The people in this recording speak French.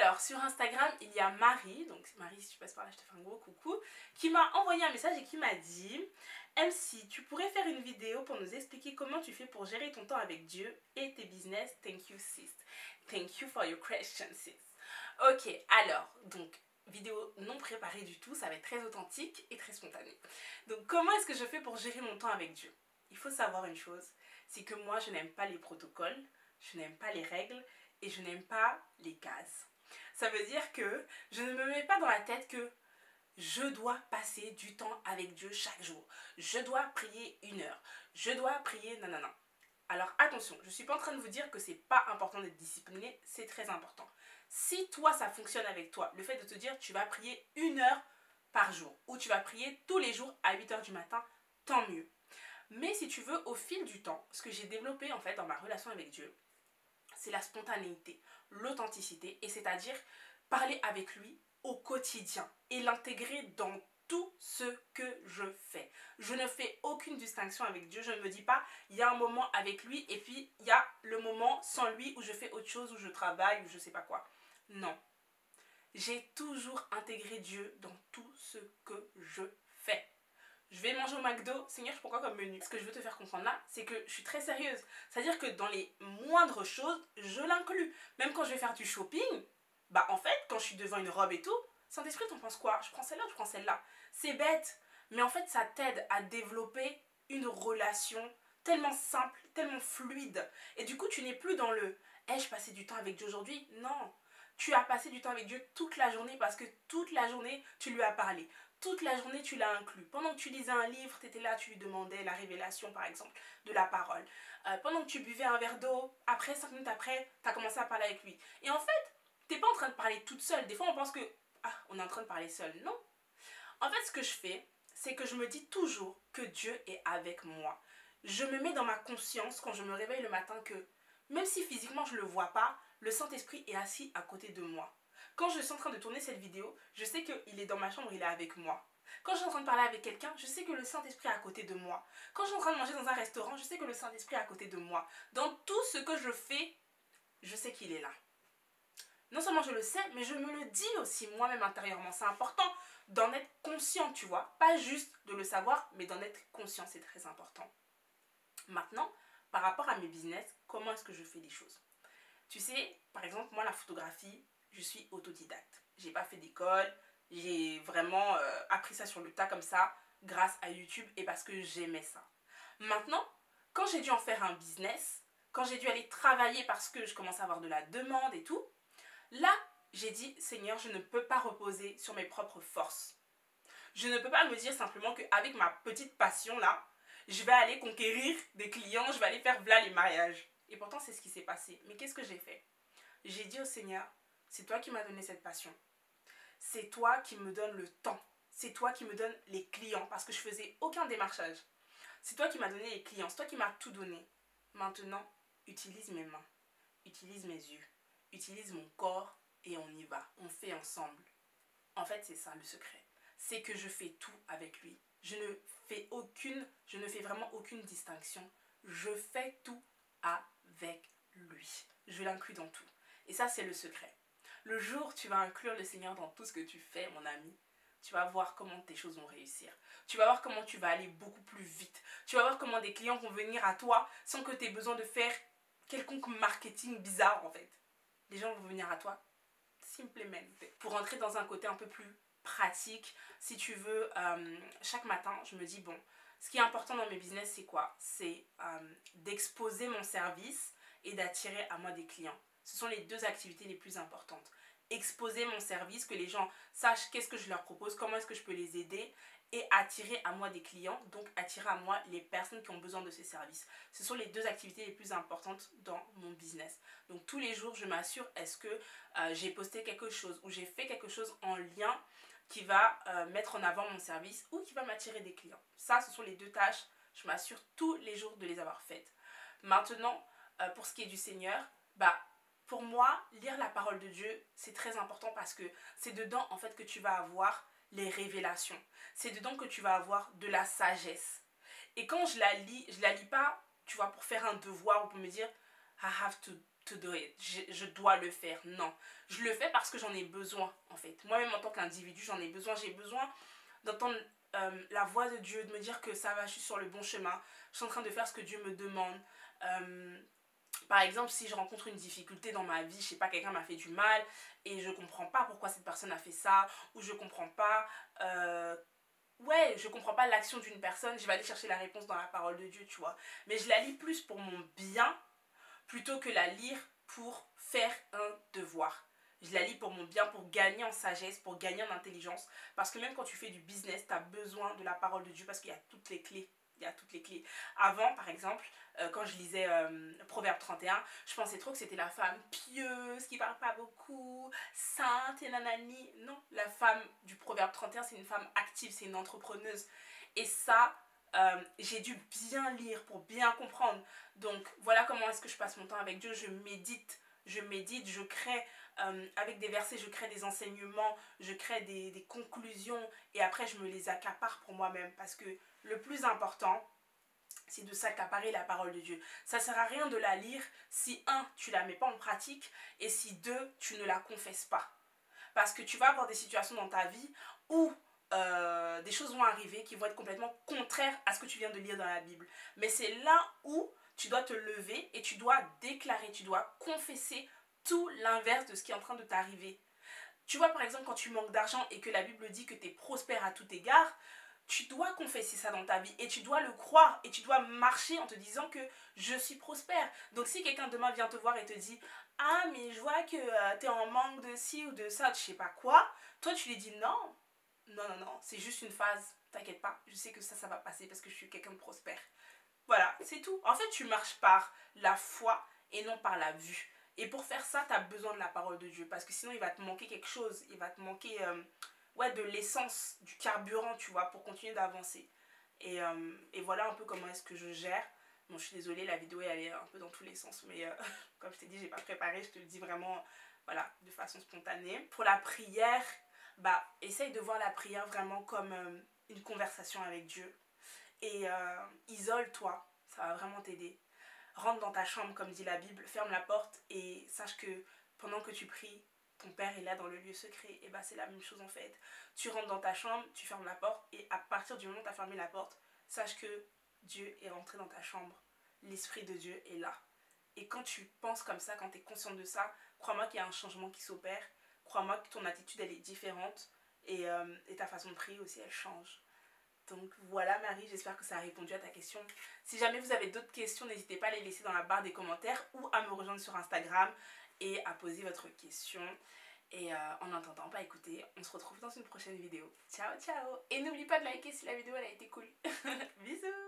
Alors, sur Instagram, il y a Marie, donc Marie, si tu passes par là, je te fais un gros coucou, qui m'a envoyé un message et qui m'a dit: MC, tu pourrais faire une vidéo pour nous expliquer comment tu fais pour gérer ton temps avec Dieu et tes business. Thank you, sis. Thank you for your question, sis. Ok, alors, donc, vidéo non préparée du tout, ça va être très authentique et très spontané. Donc, comment est-ce que je fais pour gérer mon temps avec Dieu? Il faut savoir une chose, c'est que moi, je n'aime pas les protocoles, je n'aime pas les règles et je n'aime pas les cases. Ça veut dire que je ne me mets pas dans la tête que je dois passer du temps avec Dieu chaque jour. Je dois prier 1 heure. Je dois prier nanana. Alors attention, je ne suis pas en train de vous dire que c'est pas important d'être discipliné, c'est très important. Si toi ça fonctionne avec toi, le fait de te dire tu vas prier 1 heure par jour ou tu vas prier tous les jours à 8 heures du matin, tant mieux. Mais si tu veux, au fil du temps, ce que j'ai développé en fait dans ma relation avec Dieu, c'est la spontanéité, l'authenticité, et c'est-à-dire parler avec lui au quotidien et l'intégrer dans tout ce que je fais. Je ne fais aucune distinction avec Dieu. Je ne me dis pas, il y a un moment avec lui et puis il y a le moment sans lui où je fais autre chose, où je travaille, ou je sais pas quoi. Non. J'ai toujours intégré Dieu dans tout ce que je fais. Je vais manger au McDo, Seigneur, je prends quoi comme menu? Ce que je veux te faire comprendre là, c'est que je suis très sérieuse. C'est-à-dire que dans les moindres choses, je l'inclus. Même quand je vais faire du shopping, bah en fait, quand je suis devant une robe et tout, Saint-Esprit, t'en penses quoi? Je prends celle-là ou je prends celle-là? C'est bête, mais en fait, ça t'aide à développer une relation tellement simple, tellement fluide. Et du coup, tu n'es plus dans le « Ai-je passé du temps avec Dieu aujourd'hui ?» Non, tu as passé du temps avec Dieu toute la journée parce que toute la journée, tu lui as parlé. Toute la journée, tu l'as inclus. Pendant que tu lisais un livre, tu étais là, tu lui demandais la révélation, par exemple, de la parole. Pendant que tu buvais un verre d'eau, après, 5 minutes après, tu as commencé à parler avec lui. Et en fait, tu n'es pas en train de parler toute seule. Des fois, on pense que, on est en train de parler seule. Non. En fait, ce que je fais, c'est que je me dis toujours que Dieu est avec moi. Je me mets dans ma conscience, quand je me réveille le matin, que même si physiquement je ne le vois pas, le Saint-Esprit est assis à côté de moi. Quand je suis en train de tourner cette vidéo, je sais qu'il est dans ma chambre, il est avec moi. Quand je suis en train de parler avec quelqu'un, je sais que le Saint-Esprit est à côté de moi. Quand je suis en train de manger dans un restaurant, je sais que le Saint-Esprit est à côté de moi. Dans tout ce que je fais, je sais qu'il est là. Non seulement je le sais, mais je me le dis aussi moi-même intérieurement. C'est important d'en être conscient, tu vois. Pas juste de le savoir, mais d'en être conscient, c'est très important. Maintenant, par rapport à mes business, comment est-ce que je fais les choses? Tu sais, par exemple, moi, la photographie, je suis autodidacte. J'ai pas fait d'école, j'ai vraiment appris ça sur le tas comme ça, grâce à YouTube et parce que j'aimais ça. Maintenant, quand j'ai dû en faire un business, quand j'ai dû aller travailler parce que je commençais à avoir de la demande et tout, là, j'ai dit, Seigneur, je ne peux pas reposer sur mes propres forces. Je ne peux pas me dire simplement qu'avec ma petite passion là, je vais aller conquérir des clients, je vais aller faire v'là les mariages. Et pourtant, c'est ce qui s'est passé. Mais qu'est-ce que j'ai fait? J'ai dit au Seigneur, c'est toi qui m'as donné cette passion. C'est toi qui me donnes le temps. C'est toi qui me donnes les clients parce que je faisais aucun démarchage. C'est toi qui m'as donné les clients. C'est toi qui m'as tout donné. Maintenant, utilise mes mains. Utilise mes yeux. Utilise mon corps et on y va. On fait ensemble. En fait, c'est ça le secret. C'est que je fais tout avec lui. Je ne fais vraiment aucune distinction. Je fais tout avec lui. Je l'inclus dans tout. Et ça, c'est le secret. Le jour où tu vas inclure le Seigneur dans tout ce que tu fais, mon ami, tu vas voir comment tes choses vont réussir. Tu vas voir comment tu vas aller beaucoup plus vite. Tu vas voir comment des clients vont venir à toi sans que tu aies besoin de faire quelconque marketing bizarre, en fait. Les gens vont venir à toi simplement. Pour entrer dans un côté un peu plus pratique, si tu veux, chaque matin, je me dis, bon, ce qui est important dans mes business, c'est quoi? C'est d'exposer mon service et d'attirer à moi des clients. Ce sont les deux activités les plus importantes. Exposer mon service, que les gens sachent qu'est-ce que je leur propose, comment est-ce que je peux les aider et attirer à moi des clients, donc attirer à moi les personnes qui ont besoin de ces services. Ce sont les deux activités les plus importantes dans mon business. Donc tous les jours, je m'assure, est-ce que j'ai posté quelque chose ou j'ai fait quelque chose en lien qui va mettre en avant mon service ou qui va m'attirer des clients. Ça, ce sont les deux tâches, je m'assure tous les jours de les avoir faites. Maintenant, pour ce qui est du Seigneur, pour moi, lire la parole de Dieu, c'est très important parce que c'est dedans en fait que tu vas avoir les révélations. C'est dedans que tu vas avoir de la sagesse. Et quand je la lis pas, tu vois, pour faire un devoir ou pour me dire I have je dois le faire. Non, je le fais parce que j'en ai besoin en fait. Moi-même en tant qu'individu, j'en ai besoin. J'ai besoin d'entendre la voix de Dieu, de me dire que ça va, je suis sur le bon chemin. Je suis en train de faire ce que Dieu me demande. Par exemple, si je rencontre une difficulté dans ma vie, je sais pas, quelqu'un m'a fait du mal et je comprends pas pourquoi cette personne a fait ça, ou je comprends pas, je comprends pas l'action d'une personne, je vais aller chercher la réponse dans la parole de Dieu, tu vois. Mais je la lis plus pour mon bien plutôt que la lire pour faire un devoir. Je la lis pour mon bien, pour gagner en sagesse, pour gagner en intelligence. Parce que même quand tu fais du business, tu as besoin de la parole de Dieu parce qu'il y a toutes les clés. Il y a toutes les clés. Avant, par exemple, quand je lisais Proverbe 31, je pensais trop que c'était la femme pieuse, qui parle pas beaucoup, sainte et nanani. Non, la femme du Proverbe 31, c'est une femme active, c'est une entrepreneuse. Et ça, j'ai dû bien lire pour bien comprendre. Donc, voilà comment est-ce que je passe mon temps avec Dieu. Je médite, je crée avec des versets, je crée des enseignements, je crée des conclusions et après je me les accapare pour moi-même parce que le plus important, c'est de s'accaparer la parole de Dieu. Ça ne sert à rien de la lire si, un, tu ne la mets pas en pratique et si, deux, tu ne la confesses pas. Parce que tu vas avoir des situations dans ta vie où des choses vont arriver qui vont être complètement contraires à ce que tu viens de lire dans la Bible. Mais c'est là où tu dois te lever et tu dois déclarer, tu dois confesser tout l'inverse de ce qui est en train de t'arriver. Tu vois, par exemple, quand tu manques d'argent et que la Bible dit que tu es prospère à tout égard, tu dois confesser ça dans ta vie et tu dois le croire et tu dois marcher en te disant que je suis prospère. Donc si quelqu'un demain vient te voir et te dit « Ah, mais je vois que tu es en manque de ci ou de ça, je sais pas quoi », toi tu lui dis « Non, non, non, non, c'est juste une phase, t'inquiète pas, je sais que ça va passer parce que je suis quelqu'un de prospère. » Voilà, c'est tout. En fait, tu marches par la foi et non par la vue. Et pour faire ça, tu as besoin de la parole de Dieu. Parce que sinon, il va te manquer quelque chose. Il va te manquer de l'essence, du carburant, tu vois, pour continuer d'avancer. Et voilà un peu comment est-ce que je gère. Bon, je suis désolée, la vidéo, elle est un peu dans tous les sens. Mais comme je t'ai dit, j'ai pas préparé. Je te le dis vraiment, voilà, de façon spontanée. Pour la prière, essaye de voir la prière vraiment comme une conversation avec Dieu. Et isole-toi, ça va vraiment t'aider. Rentre dans ta chambre, comme dit la Bible, ferme la porte et sache que pendant que tu pries, ton Père est là dans le lieu secret. Et c'est la même chose en fait. Tu rentres dans ta chambre, tu fermes la porte et à partir du moment où tu as fermé la porte, sache que Dieu est rentré dans ta chambre. L'Esprit de Dieu est là. Et quand tu penses comme ça, quand tu es consciente de ça, crois-moi qu'il y a un changement qui s'opère. Crois-moi que ton attitude, elle est différente. Et ta façon de prier aussi, elle change. Donc voilà Marie, j'espère que ça a répondu à ta question. Si jamais vous avez d'autres questions, n'hésitez pas à les laisser dans la barre des commentaires ou à me rejoindre sur Instagram et à poser votre question. Et en attendant, écoutez, on se retrouve dans une prochaine vidéo. Ciao, ciao. Et n'oublie pas de liker si la vidéo elle a été cool. Bisous.